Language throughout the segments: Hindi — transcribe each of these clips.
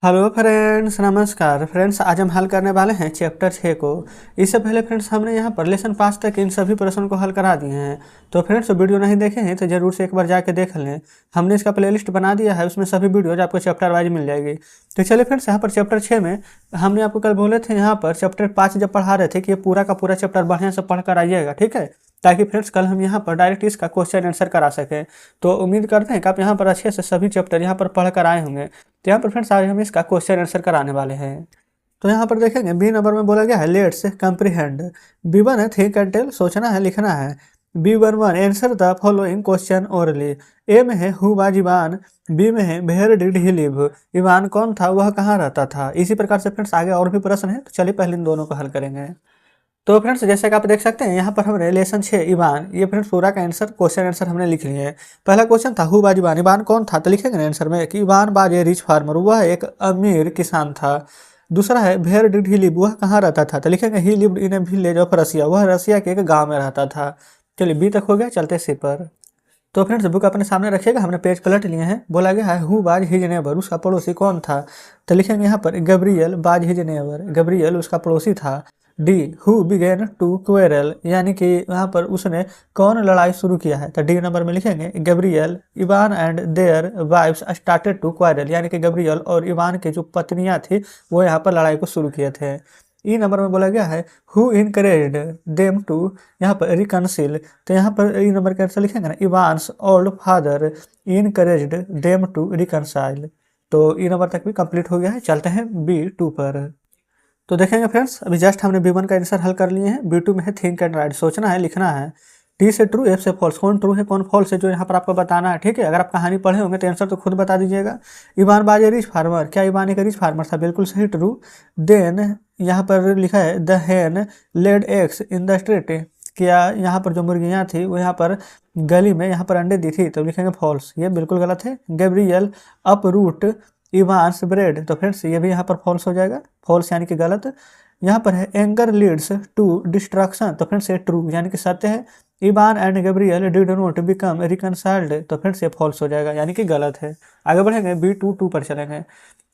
हेलो फ्रेंड्स, नमस्कार फ्रेंड्स। आज हम हल करने वाले हैं चैप्टर 6 को। इससे पहले फ्रेंड्स हमने यहाँ पर लेसन 5 तक इन सभी प्रश्नों को हल करा दिए हैं। तो फ्रेंड्स वीडियो नहीं देखे हैं तो जरूर से एक बार जाके देख लें। हमने इसका प्लेलिस्ट बना दिया है, उसमें सभी वीडियोज आपको चैप्टर वाइज मिल जाएगी। तो चलिए फ्रेंड्स, यहाँ पर चैप्टर 6 में हमने आपको कल बोले थे यहाँ पर चैप्टर 5 जब पढ़ा रहे थे कि ये पूरा का पूरा चैप्टर बढ़िया से पढ़ कर आइएगा, ठीक है, ताकि फ्रेंड्स कल हम यहाँ पर डायरेक्ट इसका क्वेश्चन आंसर करा सकें। तो उम्मीद करते हैं कि आप यहाँ पर अच्छे से सभी चैप्टर यहाँ पर पढ़ कर आए होंगे। तो यहाँ पर फ्रेंड्स आज हम इसका क्वेश्चन आंसर कराने वाले हैं। तो यहाँ पर देखेंगे बी नंबर में बोला गया है लेट्स कंप्रीहेंड। बी वन है थिंक एंड टेल, सोचना है लिखना है। B one answer the following question orally. A में है हु वाज इवान। बी में है where did he live. Ivan कौन था, वह कहाँ रहता था। इसी प्रकार से फ्रेंड्स आगे और भी प्रश्न है, तो चलिए पहले इन दोनों को हल करेंगे। तो फ्रेंड्स जैसे कि आप देख सकते हैं यहाँ पर हमने लेसन 6 इवान, ये फ्रेंड्स पूरा का आंसर क्वेश्चन आंसर हमने लिख लिए हैं। पहला क्वेश्चन था हु बाज इवान, इवान कौन था, तो लिखेंगे ना आंसर में कि इवान बाज ए रिच फार्मर, वह एक अमीर किसान था। दूसरा है वेयर डिड ही लिव, वह कहाँ रहता था, तो लिखेंगे he lived in a village of Russia, वह रसिया के एक गाँव में रहता था। चलिए बी तक हो गया, चलते सी पर। तो फ्रेंड्स बुक अपने सामने रखिएगा, हमने पेज पलट लिए हैं। बोला गया है हु बाज हिज नेबर, उसका पड़ोसी कौन था, तो लिखेंगे यहाँ पर गब्रियल बाज हिज नेबर, गब्रियल उसका पड़ोसी था। D who began to quarrel, यानी कि यहाँ पर उसने कौन लड़ाई शुरू किया है, तो डी नंबर में लिखेंगे Gabriel Ivan and their wives started to quarrel, यानी कि गब्रियल और इवान की जो पत्नियां थी वो यहाँ पर लड़ाई को शुरू किए थे। ई नंबर में बोला गया है हु इनकरेज्ड देम टू, यहाँ पर रिकनसिल, तो यहाँ पर ई नंबर का आंसर लिखेंगे ना Ivan's old father encouraged them to reconcile. तो ई नंबर तक भी कंप्लीट हो गया है, चलते हैं B2 पर। तो देखेंगे फ्रेंड्स अभी जस्ट हमने B1 का आंसर हल कर लिए हैं। B2 में है थिंक एंड राइट, सोचना है लिखना है। T से ट्रू, F से फॉल्स, कौन ट्रू है कौन फॉल्स है जो यहाँ पर आपको बताना है, ठीक है। अगर आप कहानी पढ़े होंगे तो आंसर तो खुद बता दीजिएगा। इवान बाज ए रिच फार्मर, क्या इवान एक रिच फार्मर था, बिल्कुल सही ट्रू। देन यहाँ पर लिखा है the Hahn laid eggs in the street, क्या यहाँ पर जो मुर्गियाँ थी वो यहाँ पर गली में यहाँ पर अंडे दी थी, तो लिखेंगे फॉल्स, ये बिल्कुल गलत है। Gabriel uproot Ivan's bread, तो फ्रेंड्स ये भी यहाँ पर फॉल्स हो जाएगा, फॉल्स यानी कि गलत। यहाँ पर है एंगर लीड्स टू डिस्ट्रक्शन, तो फ्रेंड्स ये ट्रू यानी कि सत्य है। Ivan and Gabriel did not become reconciled, तो फ्रेंड्स ये फॉल्स हो जाएगा यानी कि गलत है। आगे बढ़ेंगे B2 पर चलेंगे।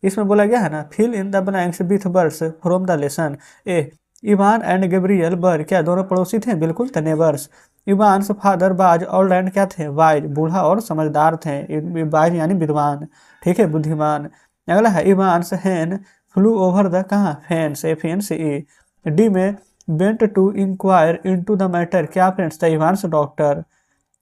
इसमें बोला गया है ना fill in the blanks with words from the lesson. A Ivan and Gabriel were, क्या दोनों पड़ोसी थे, बिल्कुल the neighbours. Ivan's father was old and क्या थे, वाइज, बूढ़ा और समझदार थे, वाइज यानी विद्वान, ठीक है, बुद्धिमान। अगला है Ivan's hen flew over the, कहाँ, फेंस, FNCE। डी में went to inquire into the matter, क्या फ्रेंड्स, द इवान्स डॉक्टर,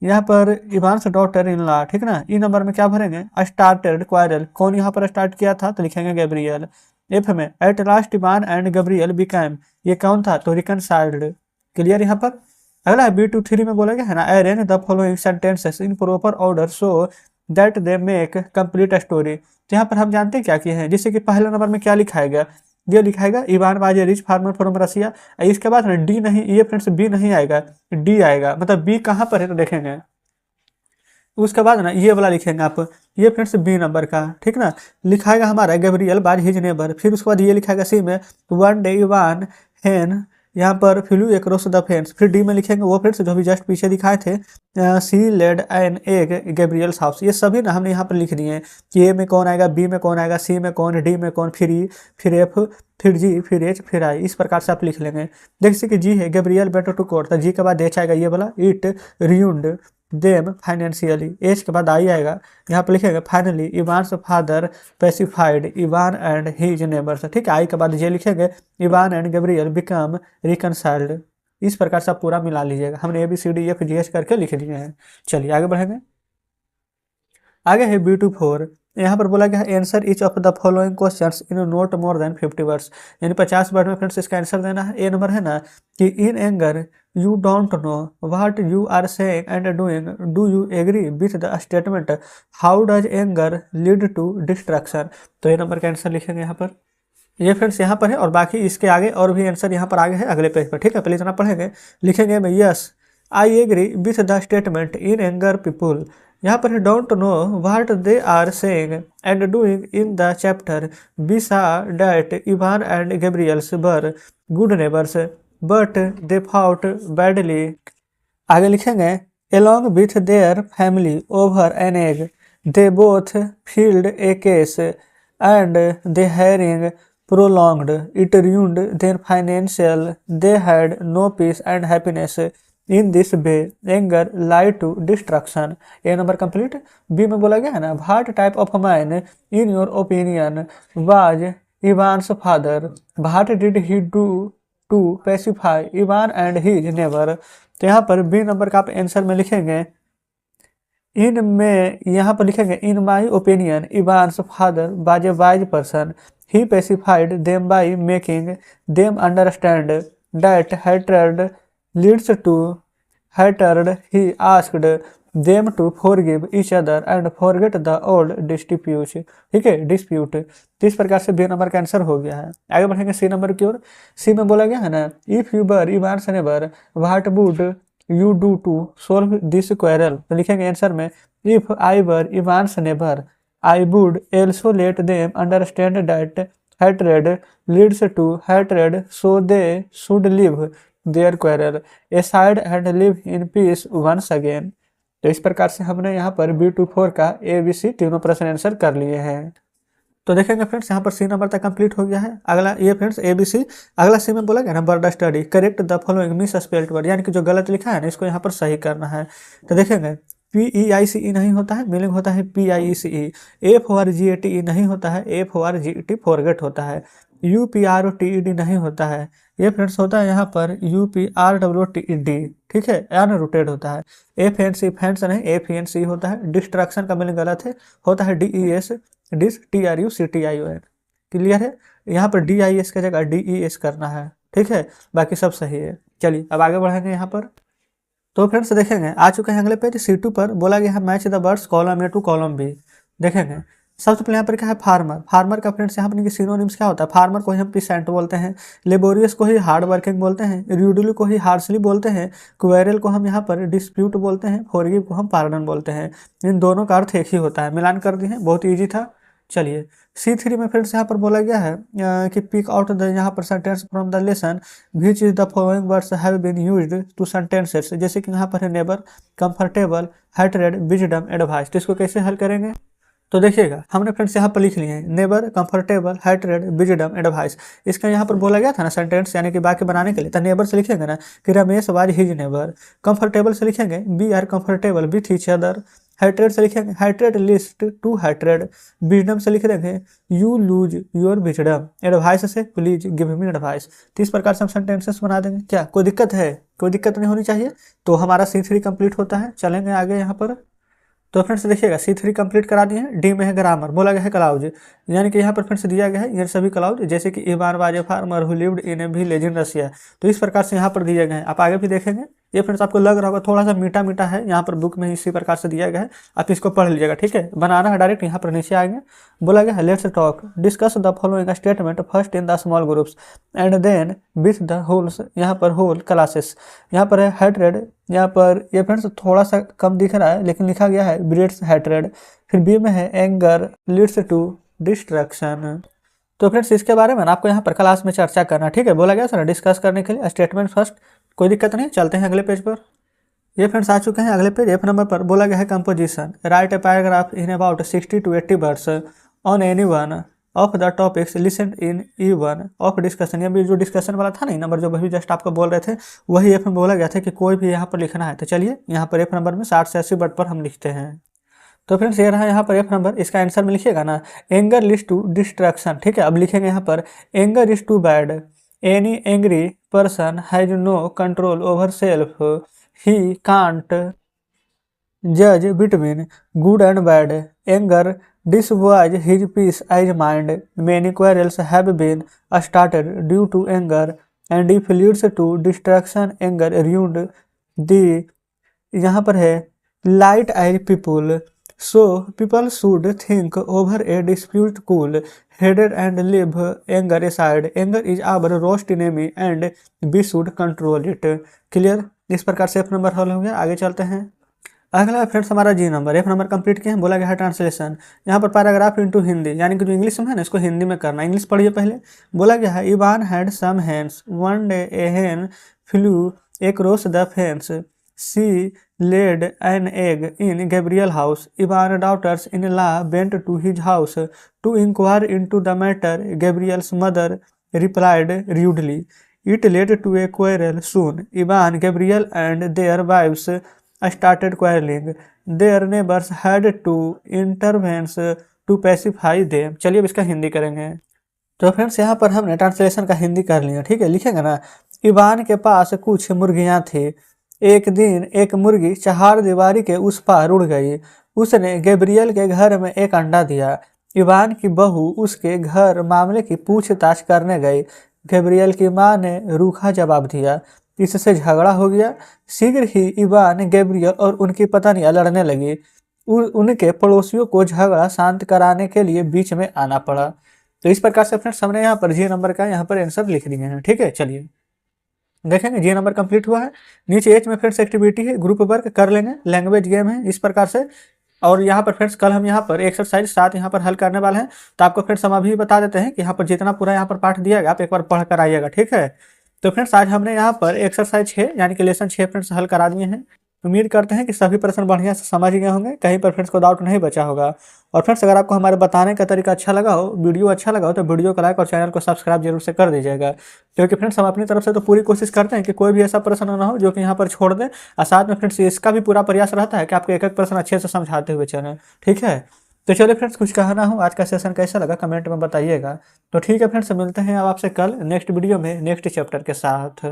यहाँ पर इवान्स डॉक्टर इन लॉ, ठीक ना। ई नंबर में क्या भरेंगे स्टार्टेड क्वारल, कौन यहाँ पर स्टार्ट किया था, तो लिखेंगे गैब्रियल। एफ में at last Ivan and Gabriel became, ये कौन था, तो रिकनसाइल्ड, क्लियर यहाँ पर। अगला है B2 3 में बोला गया है ना arrange the following sentences in proper order so that they make complete story, तो यहाँ पर हम जानते हैं क्या किए हैं, जैसे कि पहले नंबर में क्या लिखाएगा, ये लिखाएगा Ivan was a rich farmer from Russia. इसके बाद ना डी नहीं, ये फ्रेंड्स बी नहीं आएगा, डी आएगा, मतलब बी कहाँ पर है तो देखेंगे। उसके बाद ना ये वाला लिखेंगे आप, ये फ्रेंड्स बी नंबर का, ठीक ना, लिखाएगा हमारा गैब्रियल बाज हिज नेबर। फिर उसके बाद ये लिखाएगा सी में वन डे इवान हैन, यहाँ पर फ्लू एक्रॉस द फेंस। फिर डी में लिखेंगे वो फ्रेंड्स जो अभी जस्ट पीछे दिखाए थे सी लेड एन एग गैब्रियल्स हाउस। ये सभी ना हमने यहाँ पर लिख दिए हैं कि ए में कौन आएगा, बी में कौन आएगा, सी में कौन, डी में कौन, फिर ई, फिर एफ, फिर जी, फिर एच, फिर आई, इस प्रकार से आप लिख लेंगे। जैसे कि जी है गैब्रियल बेटर टू कोर्ट, तो जी के बाद एच आएगा ये वाला, it ruined them financially. H के बाद आई आएगा, यहाँ पर लिखेंगे finally Ivan's father pacified Ivan and his neighbours, ठीक है। आई के बाद ये लिखेंगे Ivan and Gabriel become reconciled. इस प्रकार से आप पूरा मिला लीजिएगा, हमने ABCDEFGH करके लिख दिए हैं। चलिए आगे बढ़ेंगे। आगे है B2 4, यहाँ पर बोला गया है answer each of the following questions in note more than 50 words, यानी 50 वर्ड में फ्रेंड्स इसका आंसर देना है। ए नंबर है ना कि in anger you don't know what you are saying and doing, do you agree with the statement, how does anger lead to destruction, तो ए नंबर का आंसर लिखेंगे यहाँ पर। ये फ्रेंड्स यहाँ पर है और बाकी इसके आगे और भी आंसर यहाँ पर आगे है अगले पेज पर, ठीक है। पहले इतना पढ़ेंगे, लिखेंगे मैं yes I agree with the statement in anger people, यहाँ पर don't know what they are saying and doing in the chapter, we saw that Ivan and Gabriel's were good neighbours but they fought badly. आगे लिखेंगे along with their family over an egg, they both filled a case and the hearing prolonged. It ruined their financial. They had no peace and happiness. In this way, anger led to destruction. A number complete. B में बोला गया है ना, what type of man, in your opinion, was Ivan's father? What did he do to pacify Ivan and his neighbor? तो यहाँ पर बी नंबर का आप आंसर में लिखेंगे इन में, यहाँ पर लिखेंगे in my opinion Ivan's father was a wise person, he pacified them by making them understand that hatred leads to hatred, he asked them to forgive each other and forget the old dispute. ठीक है, डिस्प्यूट। तो इस प्रकार से बी नंबर का आंसर हो गया है। आगे बढ़ेंगे सी नंबर की ओर। सी में बोला गया है ना, if you were Ivan's neighbour what would you do to solve this quarrel? तो लिखेंगे आंसर में if I were Ivan's neighbour I would also let them understand that hatred leads to hatred so they should live their quarrel aside and live in peace once again. तो इस प्रकार से हमने यहाँ पर B24 का ABC तीनों प्रश्न आंसर कर लिए हैं। तो देखेंगे फ्रेंड्स, यहाँ पर सी नंबर तक कंप्लीट हो गया है। अगला ये फ्रेंड्स ABC, अगला सी में बोला गया ना word study, correct the following miss spelled word, यानी कि जो गलत लिखा है ना इसको यहाँ पर सही करना है। तो देखेंगे PEICE नहीं होता है, मीनिंग होता है PIECE। FORGATE नहीं होता है, FORGET फॉरगेट होता है। UPROTED नहीं होता है, ये फ्रेंड्स होता है यहाँ पर UPRWTED। ठीक है, अनरूटेड होता है। FNC फैंस नहीं, FENC होता है। डिस्ट्रक्शन का मीनिंग गलत है, होता है DES डिस TRUCTION। क्लियर है, यहाँ पर DIS की जगह DES करना है। ठीक है, बाकी सब सही है। चलिए अब आगे बढ़ेंगे यहाँ पर। तो फ्रेंड्स देखेंगे आ चुके हैं अगले पेज C2 पर, बोला गया है match the words column A to column B। देखेंगे सबसे पहले यहाँ पर क्या है फार्मर। फार्मर का फ्रेंड्स यहाँ पर सिनोनिम्स क्या होता है? फार्मर को ही हम पीसेंट बोलते हैं, लेबोरियस को ही हार्ड वर्किंग बोलते हैं, रूडली को ही हार्शली बोलते हैं, क्वेरल को हम यहाँ पर डिस्प्यूट बोलते हैं, फॉरगिव को हम पार्डन बोलते हैं। इन दोनों का अर्थ एक ही होता है। मिलान कर दिए हैं, बहुत ईजी था। चलिए C3 में फ्रेंड्स यहाँ पर बोला गया है कि पिक आउट द यहाँ पर sentence from the lesson which is the following words have been used to sentences. जैसे कि यहाँ पर है neighbour, comfortable, hatred, wisdom, advice. तो इसको कैसे हल करेंगे? तो देखिएगा हमने फ्रेंड्स यहाँ पर लिख लिए हैं neighbour, comfortable, hatred, wisdom, advice. इसका यहाँ पर बोला गया था ना सेंटेंस यानी कि वाक्य बनाने के लिए, तो नेबर से लिखेंगे ना कि Ramesh was his neighbour. Comfortable से लिखेंगे we are comfortable with each other. Hatred से लिखेंगे hatred list to hatred. Wisdom से लिख देंगे you lose your wisdom. Advice से प्लीज गिव मी एडवाइस। तो इस प्रकार से हम सेंटेंसेस बना देंगे। क्या कोई दिक्कत है? कोई दिक्कत नहीं होनी चाहिए। तो हमारा C3 कंप्लीट होता है। चलेंगे आगे यहाँ पर। तो फ्रेंड्स देखिएगा C3 कंप्लीट करा दिए हैं। D में है ग्रामर, बोला गया है क्लाउज, यानी कि यहाँ पर फ्रेंड्स दिया गया है ये सभी क्लाउज, जैसे कि Ivan was a farmer who lived in a village in Russia. तो इस प्रकार से यहाँ पर दिए गए हैं। आप आगे भी देखेंगे, ये फ्रेंड्स आपको लग रहा होगा थोड़ा सा मीठा मीठा है, यहाँ पर बुक में इसी प्रकार से दिया गया है, आप इसको पढ़ लीजिएगा। ठीक है, बनाना है डायरेक्ट यहाँ पर नीचे आएंगे। बोला गया है let's talk discuss the following statement first in the small groups and then with the wholes. यहाँ पर होल क्लासेस, यहाँ पर है हैट्रेड, यहाँ पर ये फ्रेंड्स थोड़ा सा कम दिख रहा है लेकिन लिखा गया है ब्रीड्स हैट्रेड। फिर बी में है एंगर लीड्स टू डिस्ट्रैक्शन। तो फ्रेंड्स इसके बारे में आपको यहाँ पर क्लास में चर्चा करना। ठीक है, बोला गया सर डिस्कस करने के लिए स्टेटमेंट फर्स्ट। कोई दिक्कत नहीं, चलते हैं अगले पेज पर। ये फ्रेंड्स आ चुके हैं अगले पेज। F नंबर पर बोला गया है composition, right a paragraph in about 60 to 80 words on any one of the topics listen in E1 of discussion. ये भी जो डिस्कशन वाला था नहीं नंबर, जो वही जस्ट आपको बोल रहे थे वही F में बोला गया था कि कोई भी यहाँ पर लिखना है। तो चलिए यहाँ पर F नंबर में 60 से 80 वर्ड पर हम लिखते हैं। तो फ्रेंड्स ये रहा यहाँ पर F नंबर, इसका आंसर में लिखिएगा ना एंगर लीड्स टू डिस्ट्रैक्शन। ठीक है, अब लिखेंगे यहाँ पर anger is too bad, any angry person has no control over self, he can't जज between good and bad, anger destroys his peace as mind. Many quarrels have been started due to anger, and if leads to distraction, anger ruined the यहाँ पर है light eyed people. So people should think over a dispute cool headed and leave anger aside. Anger is our worst enemy and we should control it. Clear? इस प्रकार से F नंबर हल हो गया। आगे चलते हैं। अगला फ्रेंड्स हमारा G number. F number complete किया है। बोला गया है ट्रांसलेशन, यहाँ पर पैराग्राफ इनटू हिंदी, यानी कि जो इंग्लिश में है ना इसको हिंदी में करना। इंग्लिश पढ़िए पहले। बोला गया है Ivan had some hens, one day a hen flew across the fence, she laid an egg in Gabriel's house. Ivan's daughters-in-law went to his house to inquire into the matter. Gabriel's mother replied rudely. It led to a quarrel. Soon, Ivan, Gabriel, and their wives started quarreling. Their neighbors had to intervene to pacify them. चलिए अब इसका हिंदी करेंगे। तो फ्रेंड्स यहाँ पर हमने ट्रांसलेशन का हिंदी कर लिया, ठीक है। लिखेंगे ना, इवान के पास कुछ मुर्गियाँ थी। एक दिन एक मुर्गी चहारदीवारी के उस पार उड़ गई। उसने गैब्रियल के घर में एक अंडा दिया। इवान की बहू उसके घर मामले की पूछताछ करने गई। गैब्रियल की मां ने रूखा जवाब दिया। इससे झगड़ा हो गया। शीघ्र ही इवान, गैब्रियल और उनकी पत्नियां लड़ने लगी। उनके पड़ोसियों को झगड़ा शांत कराने के लिए बीच में आना पड़ा। तो इस प्रकार से फ्रेंड्स हमने यहाँ पर जी नंबर का यहाँ पर आंसर लिख दिए हैं, ठीक है। चलिए देखेंगे, जी नंबर कंप्लीट हुआ है। नीचे एच में फ्रेंड्स एक्टिविटी है, ग्रुप वर्क कर लेंगे, लैंग्वेज गेम है, इस प्रकार से। और यहाँ पर फ्रेंड्स कल हम यहाँ पर एक्सरसाइज 7 यहाँ पर हल करने वाले हैं। तो आपको फ्रेंड्स हम अभी बता देते हैं कि यहाँ पर जितना पूरा यहाँ पर पाठ दिया गया आप एक बार पढ़ कर आइएगा, ठीक है। तो फ्रेंड्स आज हमने यहाँ पर एक्सरसाइज 6 यानी कि लेसन 6 फ्रेंड्स हल करा दिए हैं। उम्मीद करते हैं कि सभी प्रश्न बढ़िया से समझ गए होंगे, कहीं पर फ्रेंड्स को डाउट नहीं बचा होगा। और फ्रेंड्स अगर आपको हमारे बताने का तरीका अच्छा लगा हो, वीडियो अच्छा लगा हो, तो वीडियो को लाइक और चैनल को सब्सक्राइब जरूर से कर दीजिएगा। क्योंकि फ्रेंड्स हम अपनी तरफ से तो पूरी कोशिश करते हैं कि कोई भी ऐसा प्रश्न ना हो जो कि यहाँ पर छोड़ दे। और साथ में फ्रेंड्स इसका भी पूरा प्रयास रहता है कि आपको एक एक प्रश्न अच्छे से समझाते हुए चलें, ठीक है। तो चलिए फ्रेंड्स, कुछ कहना हो, आज का सेशन कैसा लगा कमेंट में बताइएगा। तो ठीक है फ्रेंड्स, मिलते हैं अब आपसे कल नेक्स्ट वीडियो में नेक्स्ट चैप्टर के साथ।